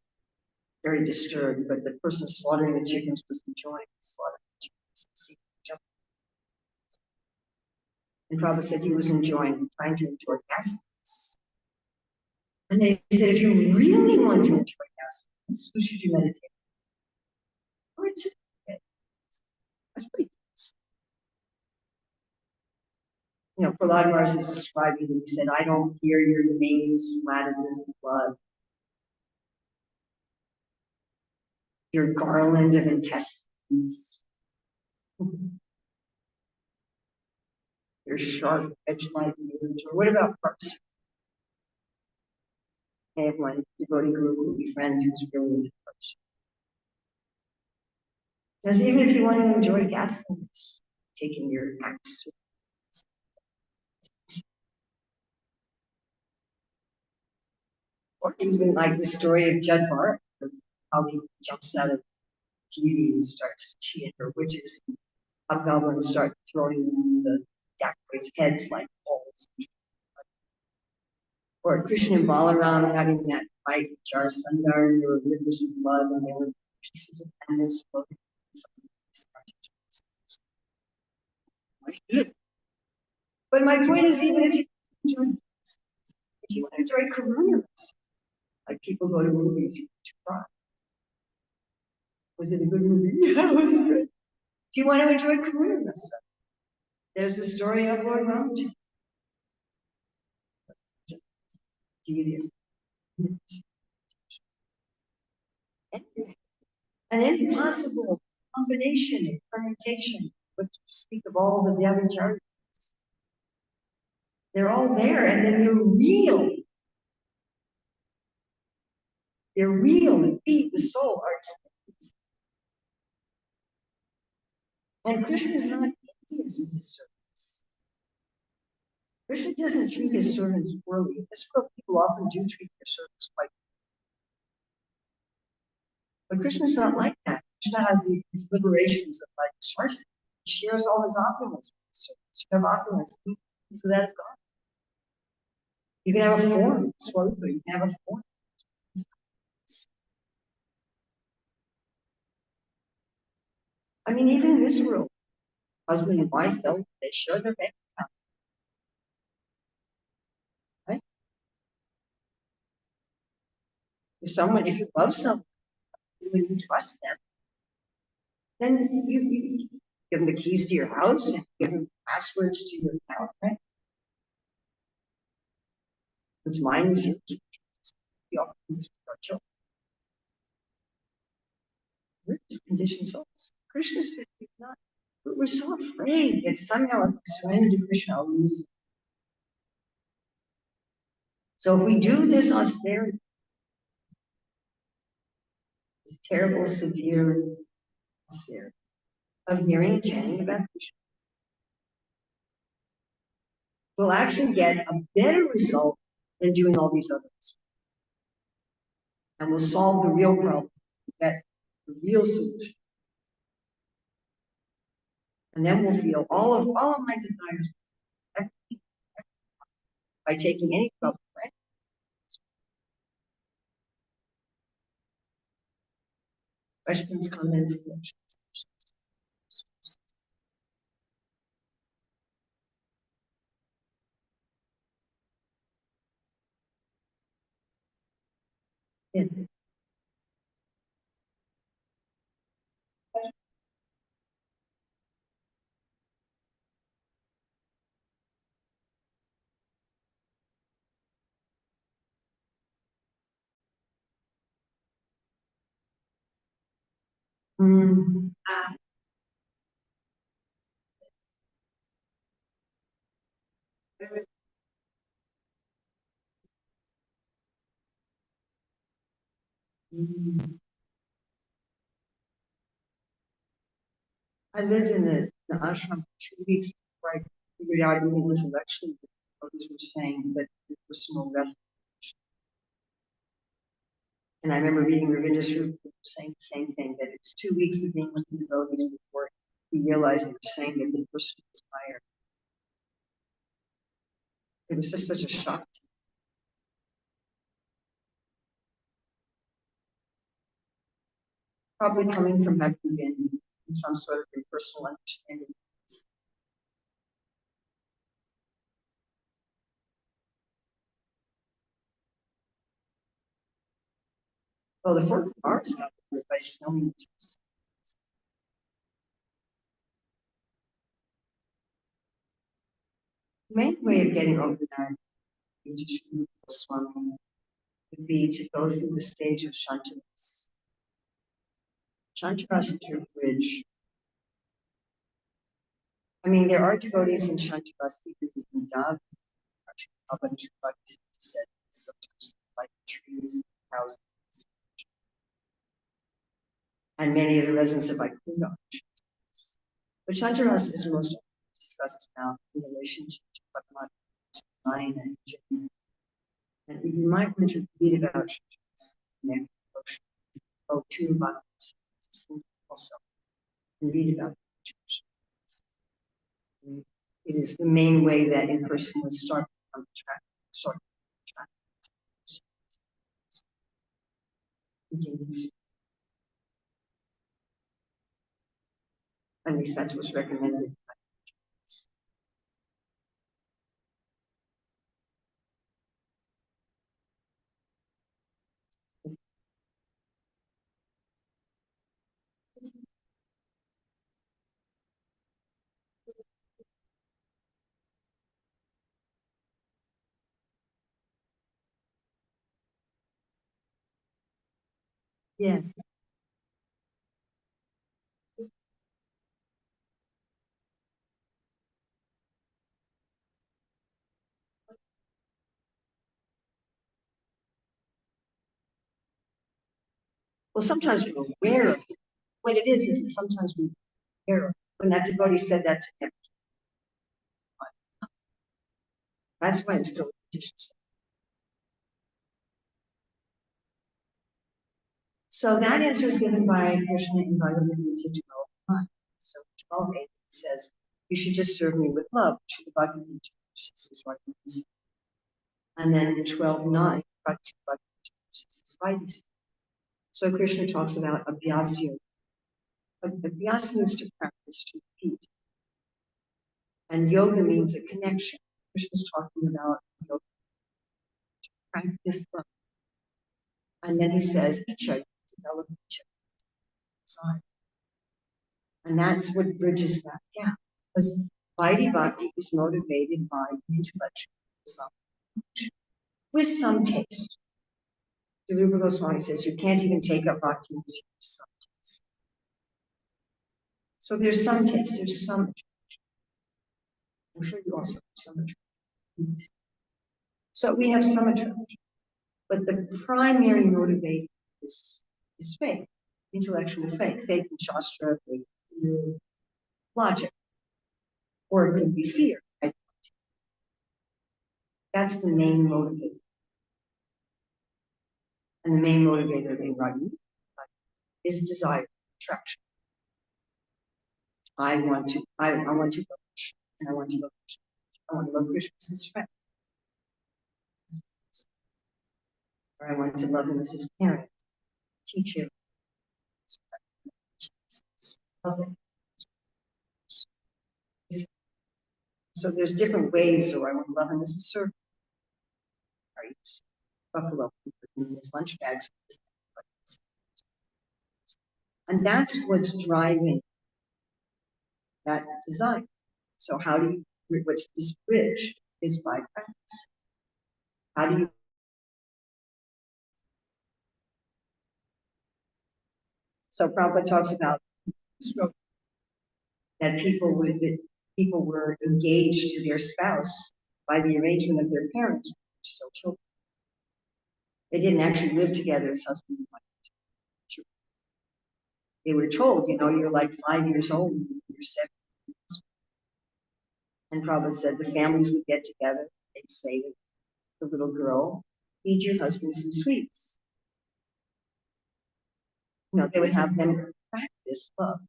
very disturbed, but the person slaughtering the chickens was enjoying the slaughter of the chickens. And Prabhupada said he was trying to enjoy happiness. And they said, if you really want to enjoy happiness, who should you meditate? That's pretty good. Prahlad Maharaj is describing it. He said, I don't fear your veins splattered with blood. your garland of intestines, your sharp edge-like ears, or what about parts? I have one devotee group friend who's really into parts. Because even if you want to enjoy ghastliness, taking your axe, or even like the story of Judd Barrett, how he jumps out of TV and starts cheating her witches, and hobgoblins start throwing the dacoits' heads like balls. Or Krishna and Balaram having that fight with Jar Sundar, and there were rivers of blood, and there were pieces of animals floating. But my point is, even if you enjoy, if you want to enjoy Karunas, like people go to movies to cry. Was it a good movie? Yeah, it was good. If you want to enjoy Karunas, there's the story of Lord Ramajan. And any possible combination and permutation, but to speak of all the other charities, they're all there, and then they're real. They're real and feed the soul, our experience. And Krishna is not envious of his servants. Krishna doesn't treat his servants poorly. In this world, people often do treat their servants quite poorly. But Krishna's not like that. Krishna has these liberations of like Sarsi. He shares all his opulence with his servants. You have opulence to that of God. You can have a form, Swarupa. You can have a form. I mean, even in this world, husband and wife, they share their bank account, right? If you love someone, when you trust them, then you give them the keys to your house and give them passwords to your account, right? What's mine is yours. We offer this with our children. We're just conditioned souls. Krishna's just not. We're so afraid that somehow if we surrender to Krishna, I'll lose. So if we do this austerity, this terrible, severe austerity of hearing and chanting about Krishna, we'll actually get a better result than doing all these others. And we'll solve the real problem, get the real solution. And then we'll feel all of my desires by taking any trouble, right? Questions, comments, questions. Yes. Mm. Mm. I lived in the ashram for 2 weeks before I figured out even intellectually what others were saying, but the personal refuge. And I remember reading Ravindra's Root saying the same thing, that it was 2 weeks of being with the devotees before he realized they were saying that the person was higher. It was just such a shock to me. Probably coming from having been in some sort of impersonal understanding. Well, the four Kumars got over it by smelling the juice. The main way of getting over that, just Swami, would be to go through the stage of shantiness. Shantarasita bridge. I mean, there are devotees in Shantarasita who love said sometimes like trees, houses, and many of the residents of Vaikunga. But Shantarasa is most discussed about in relation to Bhagavan and Jim. And you might want to read about Shantarasa in the to about also and read about it. It is the main way that impersonalists start on the track, sort of track. Begins. At least that's what's recommended. Yes. Well, sometimes we're aware of it. What it is that sometimes we're aware of. When that devotee said that to him, that's why I'm still conditioned. So that answer is given by Krishna in Bhagavad Gita 12:9. So 12:8 says, "You should just serve me with love." Bhagavad Gita 6 is right. And then 12:9, Bhagavad Gita 6 is right. So Krishna talks about abhyasya. Abhyas means to practice, to repeat. And yoga means a connection. Krishna's talking about yoga, to practice love. And then he says, Icha, develop Icha inside. And that's what bridges that gap. Because Vaidhi Bhakti is motivated by intellectual self with some taste. The Rupa Goswami says you can't even take up bhakti unless you have some taste. So there's some taste, there's some attraction. I'm sure you also have some attraction. So we have some attraction. But the primary motivator is faith, intellectual faith, faith in Shastra, faith in logic, or it could be fear. That's the main motivator. And the main motivator in Raju is desire, attraction. I want to love Krishna, and I want to love Krishna. I want to love Krishna as his friend. Or I want to love him as his parent, teacher. So there's different ways, or I want to love him as a servant. Right? Buffalo in his lunch bags. And that's what's driving that design. So how do you, what's this bridge is by practice. How do you, so Prabhupada talks about that people were engaged to their spouse by the arrangement of their parents when they were still children. They didn't actually live together as husband and wife. They were told, you're like 5 years old, you're 7. And Prabhupada said the families would get together. They'd say to the little girl, feed your husband some sweets. They would have them practice love.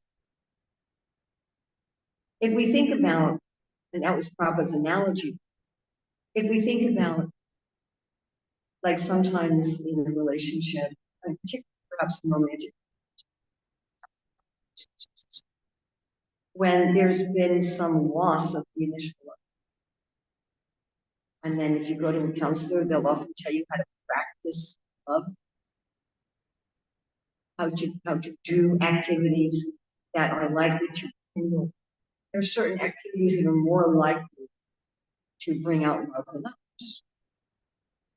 If we think about, and that was Prabhupada's analogy, if we think about, like sometimes in a relationship, particularly perhaps romantic, when there's been some loss of the initial love. And then if you go to a counselor, they'll often tell you how to practice love, how to do activities that are likely to kindle. There are certain activities that are more likely to bring out love than others.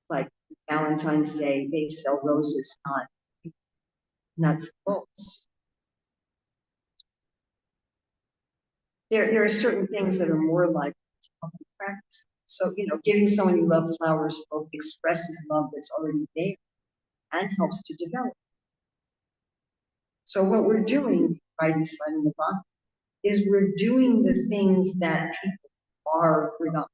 Like Valentine's Day, they sell roses, not nuts and bolts. There are certain things that are more likely to help you practice. So, giving someone you love flowers both expresses love that's already there and helps to develop. So what we're doing by deciding the bhakti is we're doing the things that people are without.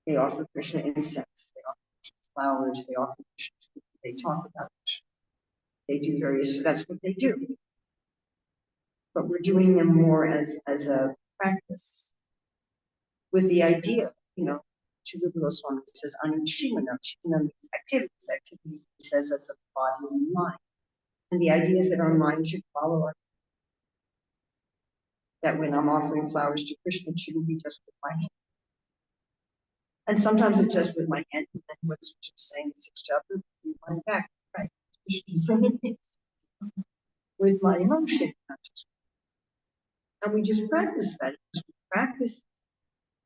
They offer Krishna incense, they offer Krishna flowers, they offer Krishna food, they talk about Krishna. They do that's what they do. But we're doing them more as a practice with the idea, Srila Goswami says, Anushimanam. Shimanam means activities. Activities, he says, as a body and mind. And the idea is that our mind should follow our. That when I'm offering flowers to Krishna, it shouldn't be just with my hand. And sometimes it's just with my hand, and then what's saying in the sixth chapter, with my back, right? With my emotion, not just. And we just practice that. As we practice,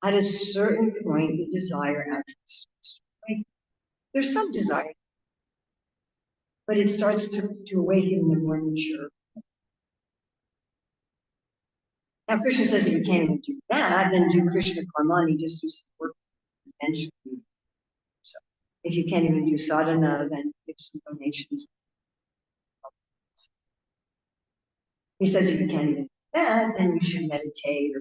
at a certain point, the desire actually starts to awaken. There's some desire, but it starts to awaken in a more mature. Now, Krishna says if you can't even do that, then do Krishna Karmani, just do some work eventually. So if you can't even do sadhana, then give some donations. He says if you can't even do that, then you should meditate or.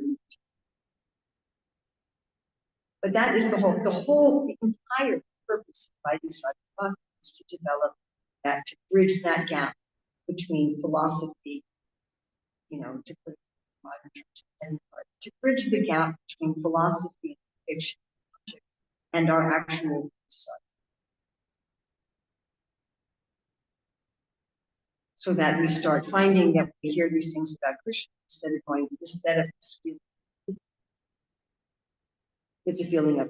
But that is the entire purpose of Bodhisattva is to develop that, to bridge that gap between philosophy, to put it in modern terms, and to bridge the gap between philosophy and fiction and our actual society. So that we start finding that we hear these things about Krishna instead of going, instead of this feeling. It's a feeling of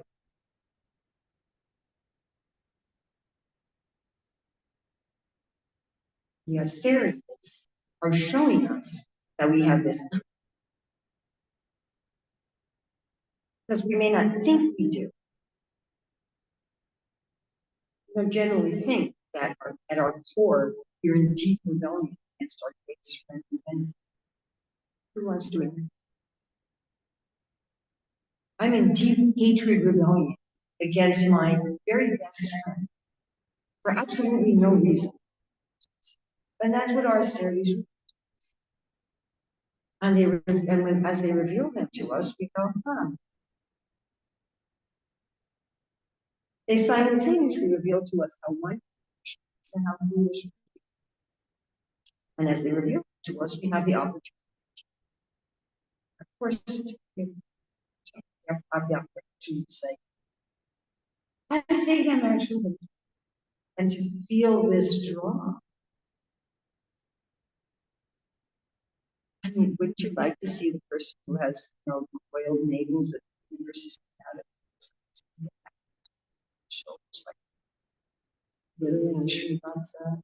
the austerities are showing us that we have this. Because we may not think we do. We don't generally think that at our core, you're in deep rebellion against our greatest friend and benefit. Who wants to admit? I'm in deep hatred rebellion against my very best friend for absolutely no reason. And that's what our austerities are. And as they reveal them to us, we go, They simultaneously reveal to us how wonderful and how foolish. And as they reveal to us, we have the opportunity. Of course, we have the opportunity to say, I think I'm actually, and to feel this draw. I mean, wouldn't you like to see the person who has, coiled nails that the universe is out of shoulders, like literally on Srivasa?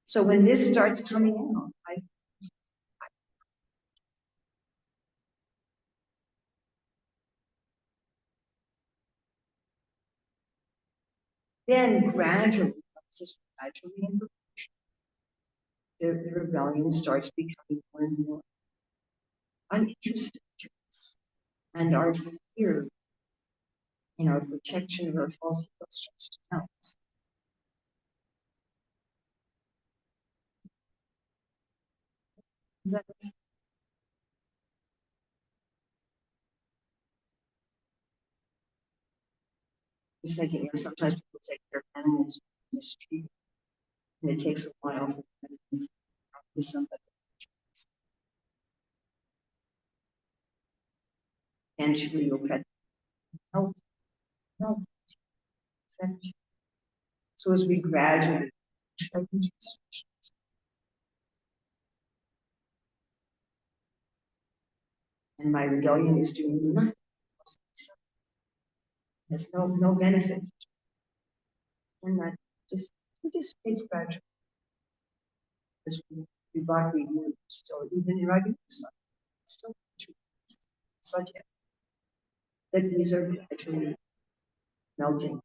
So when this starts coming out, then gradually, the rebellion starts becoming more and more uninterested to us. And our fear and our protection of our false ego starts to melt. Just thinking, sometimes people take care of animals mistreated, and it takes a while for them to talk to somebody. Eventually, you'll pet health, etc. So as we gradually and my rebellion is doing nothing. There's no benefits. And that just participates gradually. As we bhakti, still even in writing still true subject. That these are gradually melting.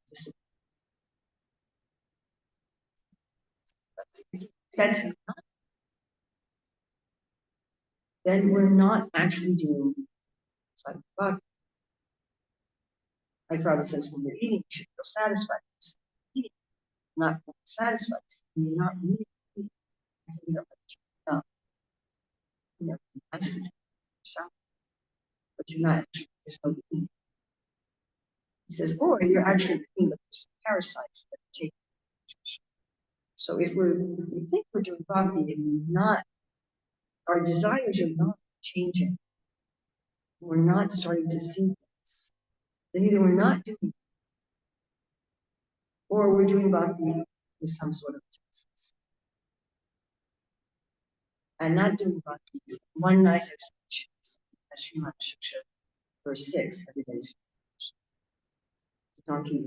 That's not, then we're not actually doing inside the body. My father says when you're eating, you should feel satisfied. Eating, not satisfied. You're not really eating. You know, nice to yourself, but you're not actually just eating. He says, or you're actually eating, but there's some parasites that take nutrition. So if we think we're doing bhakti and not, our desires are not changing, we're not starting to see things, then either we're not doing, or we're doing bhakti with some sort of offenses. And not doing bhakti is one nice explanation is Srimad Shiksha, verse 6, everybody's donkey,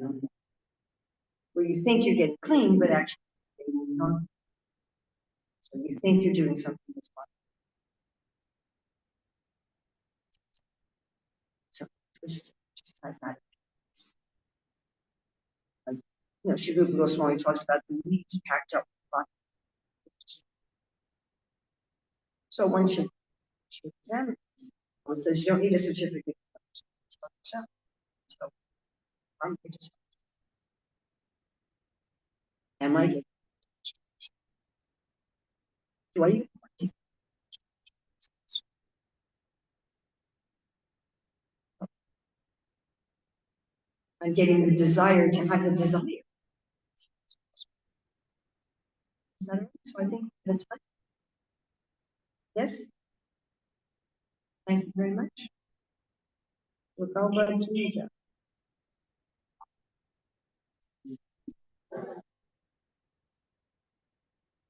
where you think you're getting clean, but actually you're not. So you think you're doing something that's bhakti. So twist just has that. Like, Sri Rupa Goswami talks about the weeds packed up with bhakti. So one should examine this. It says you don't need a certificate. So I'm just, am I getting? Do I even want to? I'm getting the desire to have the desire. Is that right? So I think that's fine. Yes. Thank you very much. We'll go back to you.